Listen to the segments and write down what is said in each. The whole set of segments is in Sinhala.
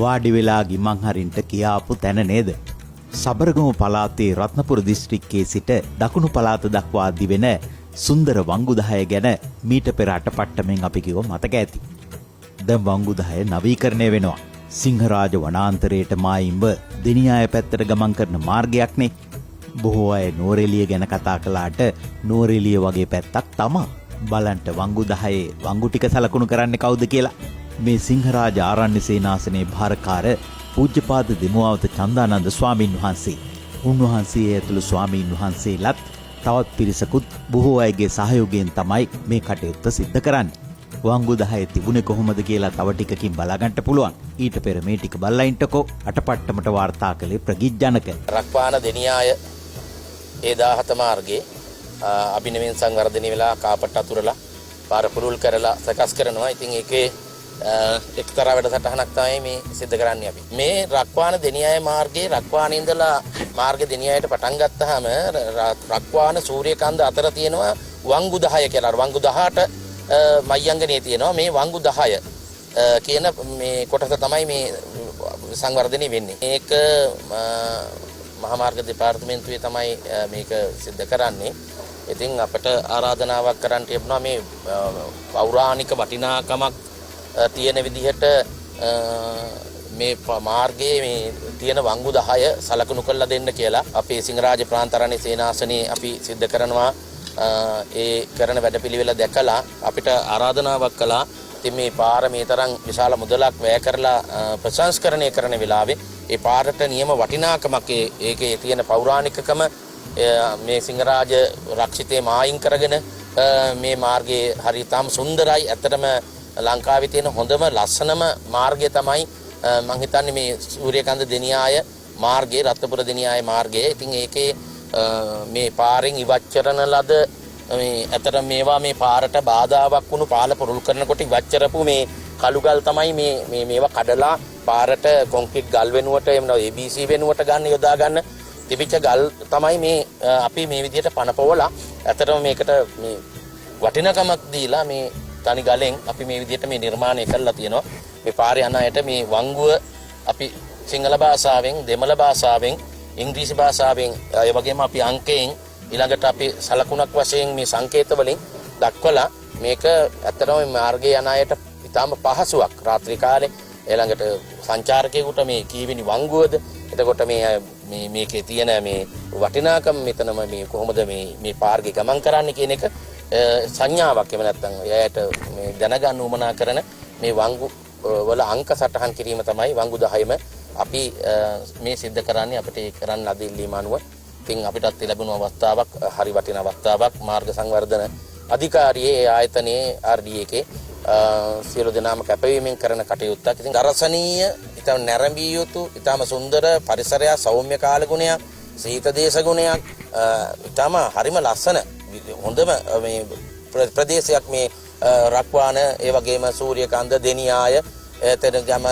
වාඩි වෙලා ගිමන් හරින්ට කියාපු තැන නේද? සබරගමු පළාතේ රත්නපුර දිස්ත්‍රික්කයේ සිට දකුණු පළාත දක්වා දිවෙන සුන්දර වංගු 10 ගැන මීට පෙර අටපට්ටමෙන් අපි කිව්ව මතක ඇති. දැන් වංගු 10 නවීකරණය වෙනවා. සිංහරාජ වනාන්තරයට මායිම්බ දෙනියාය පැත්තට ගමන් කරන මාර්ගයක්නේ. බොහෝ අය නෝරෙලිය ගැන කතා කළාට නෝරෙලිය වගේ පැත්තක් තමා. බලන්ට වංගු 10 වංගු ටික සලකුණු කරන්නේ කවුද කියලා. මේ සිංහරාජ ආරණ්‍ය සේනාසනයේ භාරකාර පූජ්‍යපාද දෙමුවවත චන්දානන්ද ස්වාමීන් වහන්සේ. උන්වහන්සේ ඇතුළු ස්වාමීන් වහන්සේලාත් තවත් පිරිසකුත් බොහෝ අයගේ සහයෝගයෙන් තමයි මේ කටයුත්ත සිද්ධ කරන්නේ. වංගු 10 තිබුණේ කොහොමද කියලා තව ටිකකින් බලාගන්න පුළුවන්. ඊට පෙර මේ ටික බලලා ඉන්නකෝ අටපට්ටමට වාර්තා කළේ ප්‍රගීජ්ජනක. රක්වාන දෙනියාය ඒ 17 මාර්ගයේ අභිනවයෙන් සංවර්ධනය වෙලා කාපට් අතුරලා පාර පුරුල් කරලා සකස් කරනවා. ඉතින් ඒකේ එක්තරා වැඩසටහනක් තමයි මේ සිද්ධ කරන්නේ අපි. මේ රක්වාන දෙනියාය මාර්ගයේ රක්වානේ ඉඳලා මාර්ග දෙනියායට පටන් ගත්තාම රක්වාන සූර්යකන්ද අතර තියෙනවා වංගු 10 කියලා. වංගු 18 මයංගනේ තියෙනවා. මේ වංගු 10 කියන මේ කොටස තමයි මේ සංවර්ධනය වෙන්නේ. මේක මහා මාර්ග දෙපාර්තමේන්තුවේ තමයි මේක සිද්ධ කරන්නේ. ඉතින් අපට ආරාධනාවක් කරන්න තිබුණා මේ පෞරාණික වටිනාකමක් තියෙන විදිහට මේ මාර්ගයේ මේ තියෙන වංගු 10 සලකුණු කරලා දෙන්න කියලා අපේ සිංහරාජ ප්‍රාන්තරණේ සේනාසනේ අපි සිද්ධ කරනවා. ඒ කරන වැඩපිළිවෙල දැකලා අපිට ආරාධනාවක් කළා. ඉතින් මේ පාර මේ තරම් විශාල මුදලක් වැය කරලා ප්‍රසංස්කරණය කරන වෙලාවේ ඒ පාරට නියම වටිනාකමක් ඒකේ තියෙන පෞරාණිකකම මේ සිංහරාජ රක්ෂිතේ මායින් කරගෙන මේ මාර්ගයේ හරියටම සුන්දරයි. ඇත්තටම ලංකාවේ තියෙන හොඳම ලස්සනම මාර්ගය තමයි මම හිතන්නේ මේ සූර්යකන්ද දෙනියාය මාර්ගයේ රත්නපුර දෙනියාය මාර්ගයේ. ඉතින් ඒකේ මේ පාරෙන් ඉවත් කරන ලද මේ ඇතර මේවා මේ පාරට බාධාවක් වුණු පාල පුරුල් කරනකොට ඉවත් කරපු මේ කළුගල් තමයි මේවා කඩලා පාරට කොන්ක්‍රීට් ගල් වෙනුවට එහෙම නැත්නම් ABC වෙනුවට ගන්න යොදා ගන්න තිබිච්ච ගල් තමයි මේ අපි මේ විදිහට පනපවලා ඇතරම මේකට මේ වටිනකමක් දීලා මේ තනි ගලෙන් අපි මේ විදිහට මේ නිර්මාණය කරලා තියෙනවා. මේ පාරේ යන අයට මේ වංගුව අපි සිංහල භාෂාවෙන්, දෙමළ භාෂාවෙන්, ඉංග්‍රීසි භාෂාවෙන් ඒ වගේම අපි අංකයෙන් ඊළඟට අපි සලකුණක් වශයෙන් මේ සංකේත වලින් දක්වලා මේක ඇත්තටම මේ මාර්ගයේ යන අයට ඉතාම පහසුවක්. රාත්‍රී කාලේ ඊළඟට සංචාරකයෙකුට මේ කීවෙනි වංගුවද, එතකොට මේකේ තියෙන මේ වටිනාකම මෙතනම මේ කොහොමද මේ පාර්ගේ ගමන් කරන්නේ කියන එක සංඥාවක් එහෙම නැත්නම් එයාට මේ දැනගන්න උවමනා කරන මේ වංගු වල අංක සටහන් කිරීම තමයි වංගු 10ම අපි මේ සිද්ධ කරන්නේ. අපිට ඒ කරන්න අද ඉල්ලීම අනුව ඉතින් අපිටත් ලැබුණු අවස්ථාවක්, හරි වටින අවස්ථාවක්. මාර්ග සංවර්ධන අධිකාරියේ ආයතනයේ RDA එකේ සියලු දෙනාම කැපවීමෙන් කරන කටයුත්තක්. ඉතින් දර්ශනීය, ඊටම නැරඹිය යුතු, ඊටම සුන්දර පරිසරයක්, සෞම්‍ය කාල ගුණයක්, සීත දේශ ගුණයක්, ඊටම හරිම ලස්සන හොඳම මේ ප්‍රදේශයක් මේ රක්වාන, ඒ වගේම සූර්යකන්ද දෙනියාය, එතන ගම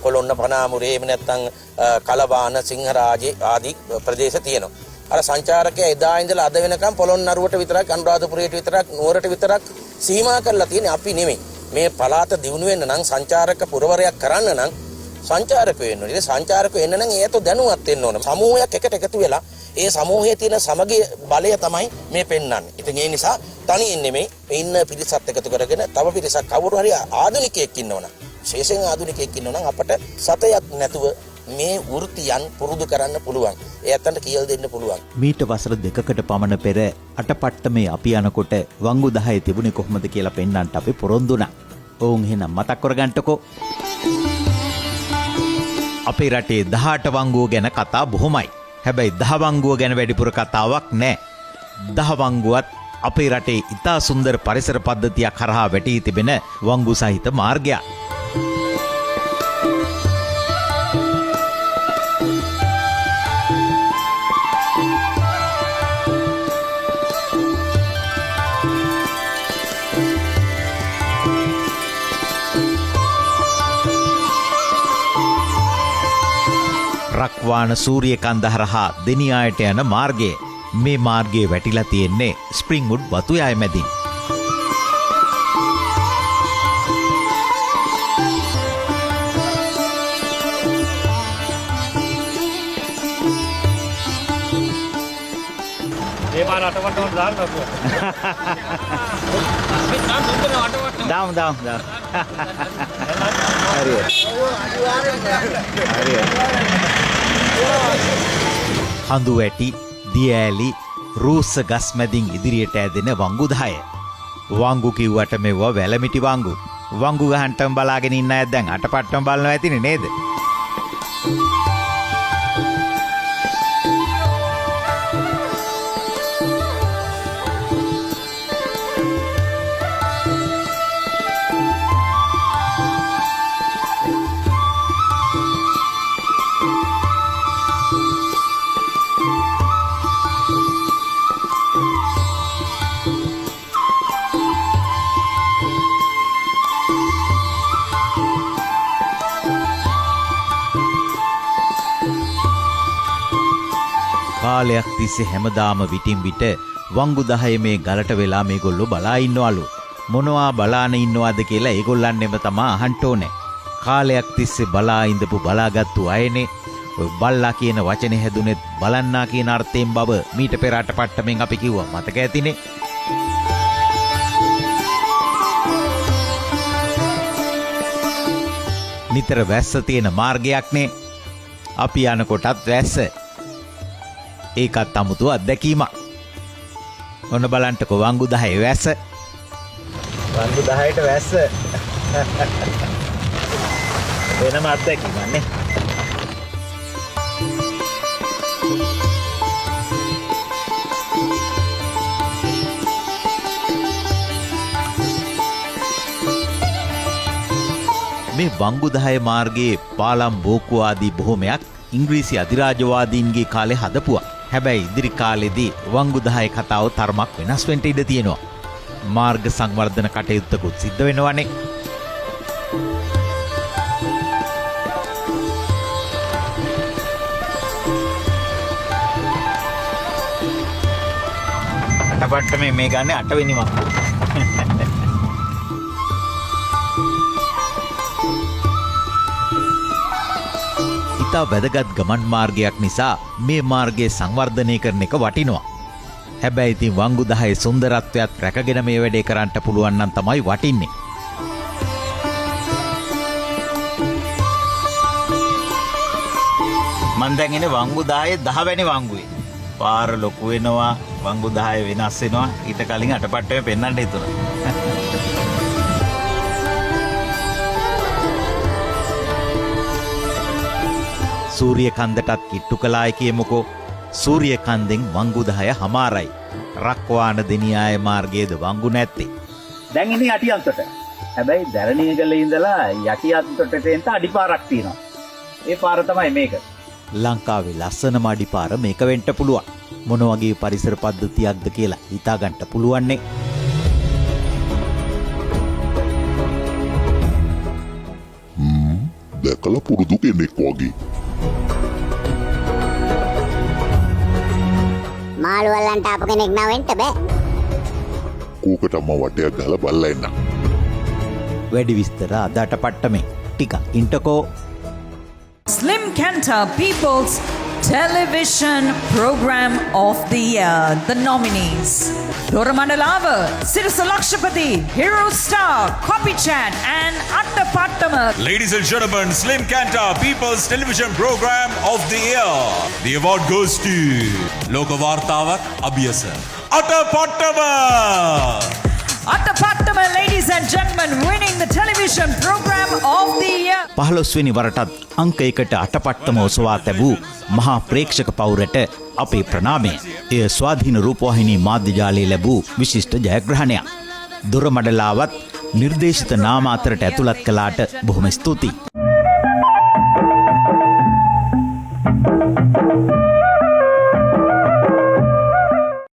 කොළොන්න පනාමුරේ, එහෙම නැත්නම් කලවාන, සිංහරාජේ ආදී ප්‍රදේශ තියෙනවා. අර සංචාරකයා එදා ඉඳලා අද වෙනකම් පොළොන්නරුවට විතරක්, අනුරාධපුරයට විතරක්, නුවරට විතරක් සීමා කරලා තියෙන්නේ. අපි නෙමෙයි. මේ පළාත දියුණු වෙන්න නම්, සංචාරක පුරවරයක් කරන්න නම් සංචාරකයෝ වෙන්න ඕනේ. සංචාරකයෝ එන්න නම් ඒත් දැනුවත් වෙන්න ඕනේ. සමූහයක් එකට එකතු වෙලා ඒ සමූහයේ තියෙන සමගිය බලය තමයි මේ පෙන්වන්නේ. ඉතින් ඒ නිසා තනියෙන් නෙමෙයි ඉන්න පිරිසත් එකතු කරගෙන තව පිරිසක් කවුරු හරි ආධුනිකයෙක් ඉන්නවනම්, විශේෂයෙන් ආධුනිකයෙක් ඉන්නවනම් අපට සතයක් නැතුව මේ වෘත්තියන් පුරුදු කරන්න පුළුවන්. ඒ අතන්ට කියලා දෙන්න පුළුවන්. මීට වසර 2කට පමණ පෙර අටපට්ටමේ අපි යනකොට වංගු 10 තිබුණේ කොහොමද කියලා පෙන්වන්නට අපි පොරොන්දු වුණා. ඕන් එහෙනම් මතක් කරගන්නකෝ. අපේ රටේ 18 වංගුව ගැන කතා බොහොමයි. හැබැයි 10 වංගුව ගැන වැඩිපුර කතාවක් නැහැ. 10 වංගුවත් අපේ රටේ ඉතා සුන්දර පරිසර පද්ධතියක් කරහා වැටී තිබෙන වංගු සහිත මාර්ගයක්. රක්වාන සූර්යකන්ද හරහා දෙනියායට යන මාර්ගය. මේ මාර්ගයේ වැටිලා තියෙන්නේ ස්ප්‍රින්ග්වුඩ් වතුයාය මැදින්. ඒ පාර අටවට්ටමට දාන්න අපුවා. දාමු. හරියට. හඳු වැටි, දිය ඇලි, රූස්ස ගස් මැදින් ඉදිරියට ඇදෙන වංගු 10. වංගු කිව්වට මෙවුවා වැලමිටි වංගු. වංගු ගහන්ටම බලාගෙන ඉන්න අය දැන් අටපට්ටම බලනවා ඇතිනේ නේද? කාලයක් තිස්සේ හැමදාම විටින් විට වංගු 10 මේ ගලට වෙලා මේගොල්ලෝ බලා ඉන්නවලු. මොනවා බලාන ඉන්නවද කියලා ඒගොල්ලන්නෙම තමයි අහන්න ඕනේ. කාලයක් තිස්සේ බලා ඉඳපු බලාගත්තු අයනේ ඔය බල්ලා කියන වචනේ හැදුනෙත් බලන්නා කියන අර්ථයෙන් බව මීට පෙර අටපට්ටමෙන් අපි කිව්වා මතක ඇතිනේ. නිතර වැස්ස තියෙන මාර්ගයක්නේ. අපි යනකොටත් වැස්ස. ඒකත් අමුතු අත්දැකීමක්. ඔන්න බලන්නකො වංගු 10 වැස්ස. වංගු 10ට වැස්ස. වෙනම අත්දැකීමක් නේ. මේ වංගු 10 මාර්ගයේ පාලම් බෝකු ආදී බොහොමයක් ඉංග්‍රීසි අධිරාජ්‍යවාදීන්ගේ කාලේ හදපුවා. හැබැයි ඉදිරි කාලෙදී වංගු 10 කතාව තරමක් වෙනස් වෙන්න ඉඩ තියෙනවා. මාර්ග සංවර්ධන කටයුත්තකුත් සිද්ධ වෙනවනේ. අටපට්ටමේ මේ ගන්නේ 8 වෙනි වංගු. ඉතා වැදගත් ගමන් මාර්ගයක් නිසා මේ මාර්ගයේ සංවර්ධනය කරන එක වටිනවා. හැබැයි ඉතින් වංගු 10 සුන්දරත්වයත් රැකගෙන මේ වැඩේ කරන්න පුළුවන් නම් තමයි වටින්නේ. මන් දැන් ඉන්නේ වංගු 10 10 වෙනි වංගුවේ. පාර ලොකු වෙනවා, වංගු 10 වෙනස් වෙනවා. ඊට කලින් අටපට්ටමේ පෙන්වන්න හිතුණා. සූරිය කන්දටත් කිට්ටු කළායි කියමුකෝ. සූරිය කන්දෙන් වංගු 10 හමාරයි. රක්වාන දෙනියාය මාර්ගයේද වංගු නැත්තේ. දැන් ඉන්නේ යටිඅන්තට. හැබැයි දැරණියගල ඉඳලා යටිඅන්තට එන්න අඩිපාරක් තියෙනවා. ඒ පාර තමයි මේක. ලංකාවේ ලස්සනම අඩිපාර මේක වෙන්න පුළුවන්. මොන වගේ පරිසර පද්ධතියක්ද කියලා හිතා ගන්න පුළුවන්නේ. දැකලා පුරුදු කෙනෙක් වගේ. මාළු වලන්ට ආපු කෙනෙක් නවෙන්න බෑ. කෝකටම වටයක් ගහලා බලලා එන්න. වැඩි විස්තර අද අටපට්ටමේ. ටික ඉන්ටකෝ. Slim Canter People's Television Program of the Year. The nominees: Doramanalava, Sirasa Lakshapati, Hero Star, Copycat and Attapattama. Ladies and gentlemen, Slim Canter People's Television Program of the Year. The award goes to Lokavartawak Abhiyasa. Attapattama! Attapattama, ladies and gentlemen, winning the television program of the year. 15 වෙනි වරටත් අංක 1ට අටපට්ටම ඔසවා තැබූ මහා ප්‍රේක්ෂක පවුරට අපේ ප්‍රණාමය. එය ස්වාධීන රූපවාහිනී මාධ්‍ය ජාලයේ ලැබූ විශිෂ්ට ජයග්‍රහණයක්. දොරමඩලාවත් නිර්දේශිත නාම අතරට ඇතුළත් කළාට බොහොම ස්තුතියි.